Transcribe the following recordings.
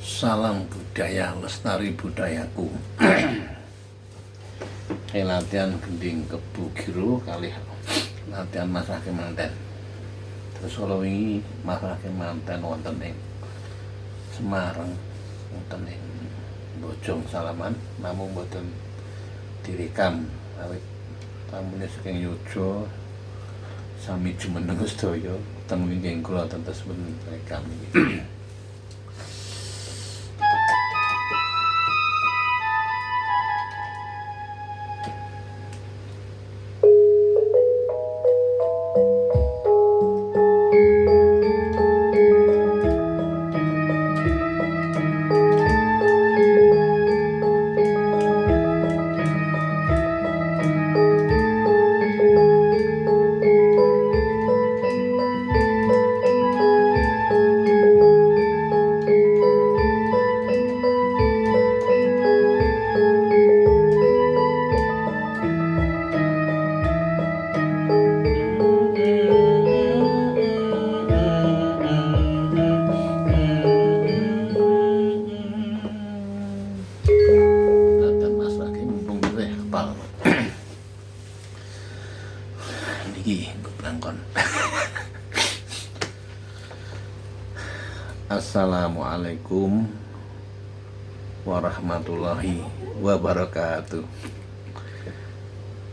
Salam budaya, lestari budayaku. Latihan gending kebu giro kali latihan masake manten. Terus kalau ini masake manten wonten ing Semarang, wonten ing Bojong Salaman, namung boten direkam awit tamune saking Yojo sami jumeneng sedaya teng wingking kula tentes men rekam iki. Assalamualaikum warahmatullahi wabarakatuh.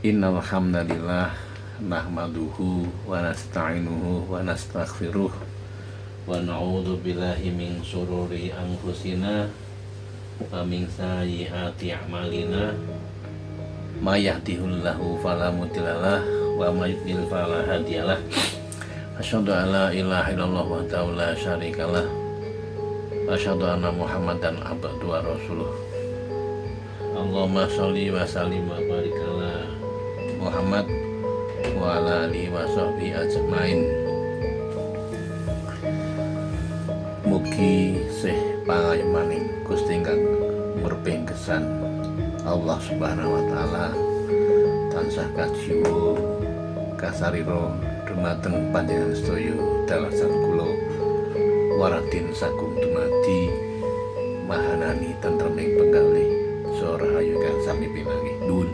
Innal hamdalillah nahmaduhu wa nasta'inuhu wa nastaghfiruh wa na'udzu billahi min syururi anfusina wa min sayyiati a'malina may yahdihillahu fala mudhillalah wa may yudlil fala hadiyalah. Asyhadu an la ilaha illallah wahdahu la syarikalah wa asyhadu anna Muhammadan abduhu wa rasuluh. Allahumma sholli wa sallim wa barik ala Muhammad wa ala alihi wa sahbihi ajmain. Mugi sih pangayemaning Gusti ingkang merpengkesan Allah Subhanahu wa taala tansah kajiwa kasarira dumateng panjenengan sedaya dalasan kula waradin sagung dumadi mahanani tentreming penggalih saha rahayu kang sami pinanggih nuwun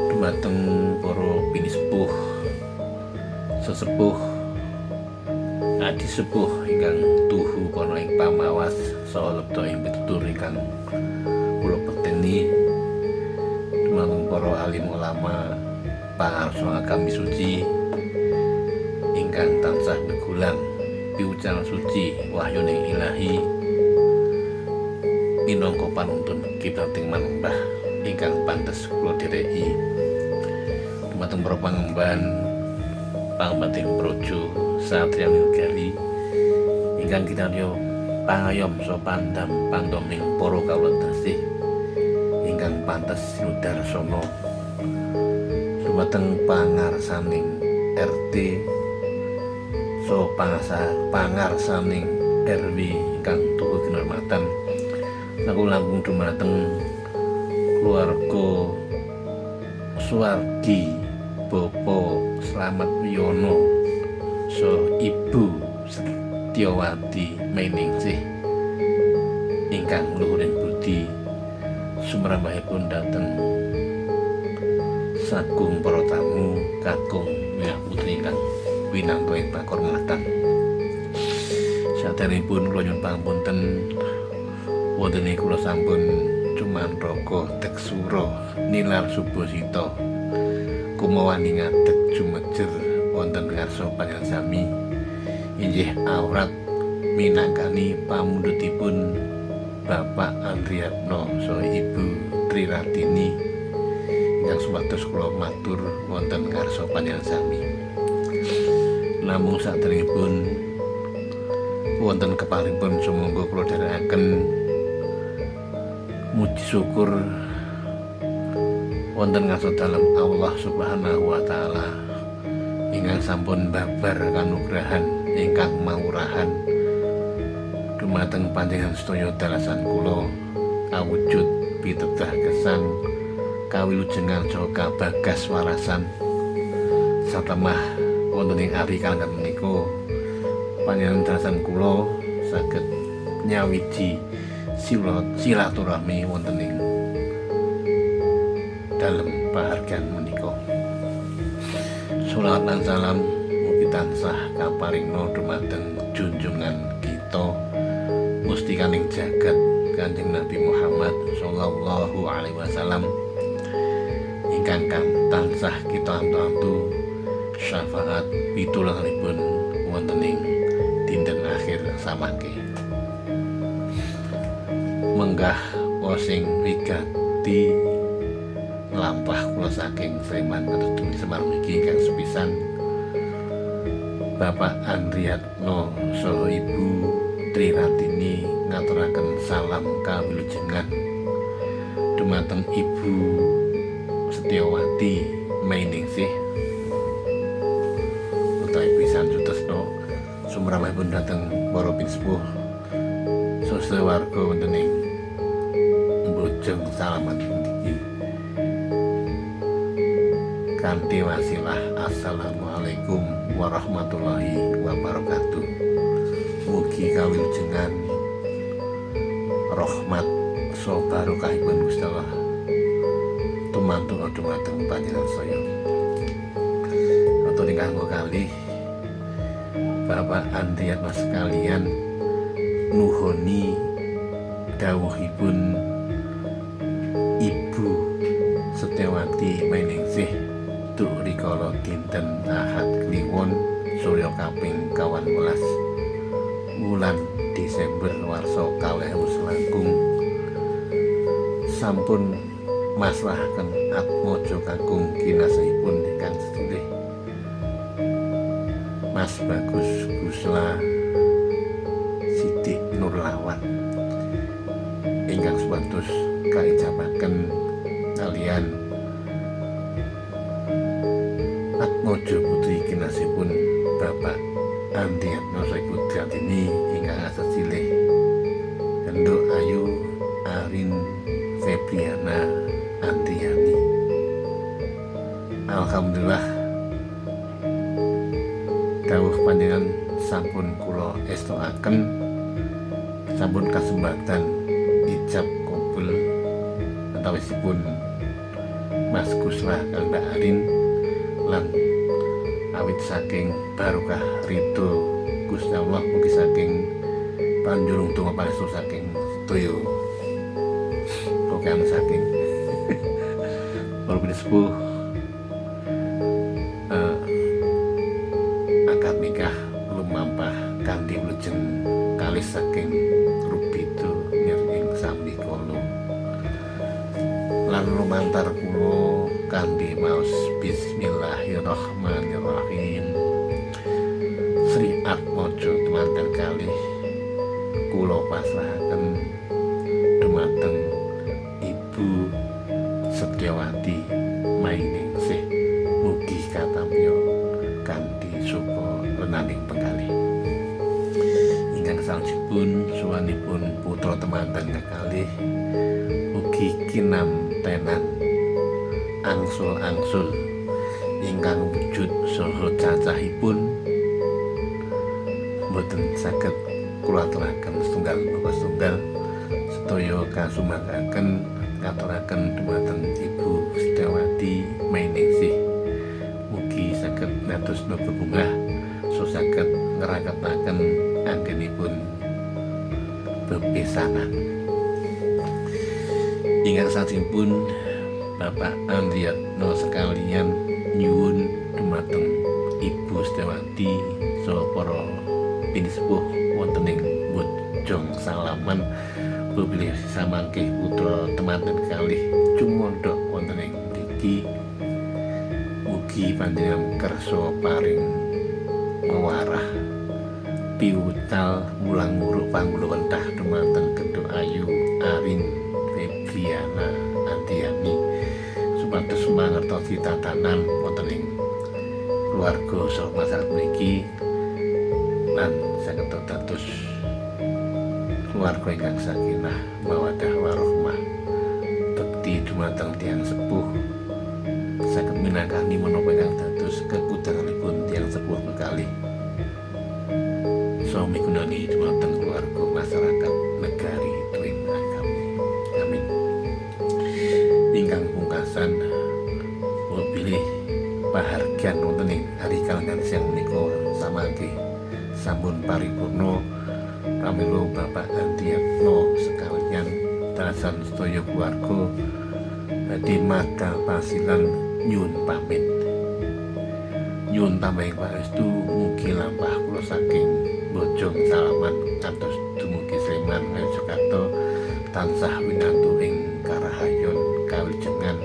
dumateng para pinisepuh sesepuh adi sepuh ingkang tuhu kono ing pamawas saha lebda ing pitutur ingkang kula peteni dumateng para alim ulama pangarsa agami suci ingkang tansah negulang piwucal suci wahyuning ilahi minangka panuntun kita ting manembah ingkang pantes kula dhereki dumateng para pangemban pangbating praja satriya nagari ingkang kinarya pangayom saha pandam pandoming para kawula tasih ingkang pantes sinudarsana dumateng pangarsaning RT so pangarsaning RW ingkang tuhu kinurmatan langkung dumateng keluarga Suwardi Bapak Slamet Wiyono so Ibu Setyawati Meningsih ingkang luhuring budi sumrambahipun dhateng sagung para tamu kakung milah putri ingkang winanto ing pakurmatan. Saderengipun kula nyuwun pangapunten wonten ing kula sampun cumanraka teksura nilar subasita kumawani ngadeg jumejer wonten ngarsa panjenengan sami inggih awrat minangkani pamundhutipun Bapak Andriatno saha Ibu Triratini ingkang supados kula matur wonten ngarsa panjenengan sami. Namung saderengipun wonten keparipun sumangga kula dherekaken muji syukur wonten ngarsa dalem Allah Subhanahu wa taala ingkang sampun babar kanugrahan ingkang mawurahan dumateng panjenengan sedaya dalasan kula awujud pitedah gesang kawilujengan saha kabagas warasan satemah wonten ing ari kaliyan menika panjenengan dasan kula saged nyawiji silaturahmi wonten ing dalem pahargyan menika. Sholawat lan salam mugi tansah kaparingna dumateng junjungan kita Gusti Kanjeng Jagat Kanjeng Nabi Muhammad sallallahu alaihi wasallam ingkang tansah kita antu-antu syafaat pitulunganipun wonten ing dinten akhir samangke. Menggah sing wigati lampah kula saking Sleman kados dumugi Semar niki ingkang sepisan Bapak Andriatno saha Ibu Tri Ratini ngaturaken salam kawilujengan dumateng Ibu Setyawati Mainningsih utawi pisan Sutresno sumramahipun dhateng para pinsepuh saha warga wonten ing Bojong Salaman niki kanthi wasilah assalamualaikum warahmatullahi wabarakatuh. Mugi kawilujengan rahmat saha barokahipun Gusti Allah tumantung dumateng panjenengan saya. Atur ingkang kalih Bapak Andriatno sekalian nuhoni dawuhipun Ibu Setyawati Mainningsih duk rikala dinten Ahad Kliwon Surya kaping 18 wulan Desember warsa 2019 sampun masrahaken atmaja kakung kinasihipun ingkang sedherek Mas Bagus Gusla Sidik Nurlawan ingkang supados kaijabaken kaliyan atmaja putri kinasihipun Bapak Andriatno Ibu Dratini ingkang asesilih Genduk Ayu Arin Febriana Andriani. Alhamdulillah dawuh panjenengan sampun kula estoaken sampun kasembatan ijab kabul antawisipun Mas Gusla kaliyan Mbak Arin lan awit saking barokah ridho Gusti Allah mugi saking panjurung donga panestu saking sedaya pokoke saking para pinsepuh akad nikah lumampah kanthi wilujeng kalih saking Rubito ing sami kala lan lumantar kula kanthi maos bismillahirrahmanirrahim Sri atmaja dumateng kalih kula pasrahaken dumateng Ibu Setyawati Mainningsih mugi katamya kanthi suka lenaning penggalih. Ingkang salajengipun suwanipun putra temanten kekalih ugi kinamtenan angsul-angsul ingkang wujud saha cacahipun boten saged kula aturaken setunggal bapak setunggal sedaya kasumakaken ngaturaken dumateng Ibu Setyawati Mainningsih mugi saged ngadosna bebungah so saged ngraketaken anggenipun bebesanan. Ingkang salajengipun Bapak Andriatno sekalian nyuwun dumateng Ibu Setyawati saha para pinsepuh wonten ing Bojong Salaman bebelih samangke putra temanten kalih cumondhok wonten ing mriki mugi panjenengan kersa paring mawarah piwucal mulang muruk pangguluwentah dumateng Genduk Ayu Arin Febriana Andriani supados mangertosi tatanan wonten ing keluarga saha masyarakat mriki lan saged dados keluarga ingkang sakinah mawaddah warahmah bekti dumateng tiyang sepuh saged minangkani menapa ingkang dados kekudanganipun tiyang sepuh pahargyan wonten ing hari kalengan siang menika samangke sampun paripurna pramila Bapak Andiyatno sekalian dasan sedaya keluarga badhe magal pasilan nyuwun pamit. Nyuwun tambahing paestu mugi lampah kula saking Bojong Salaman ngantos dumugi Sleman Ngayogyakarta tansah winantu ing karahayon kawijengan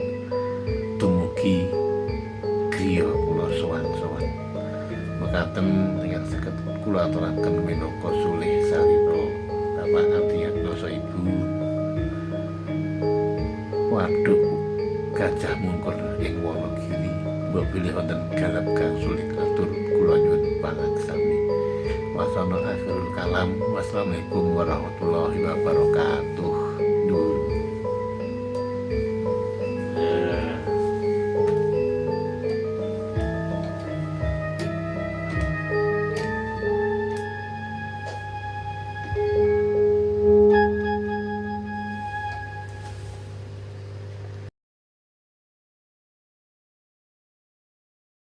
dumugi griya kula sowan-sowan. Mekaten ingkang saged kula aturaken minangka sulih sarira Bapak Andiyatno so Ibu Waduk Gajah Mungkur ing Wonogiri. Mbok bilih wonten galap kang sulit atur kula nyuwun pangaksami. Wasana akhirul kalam. Wassalamualaikum warahmatullahi wabarakatuh.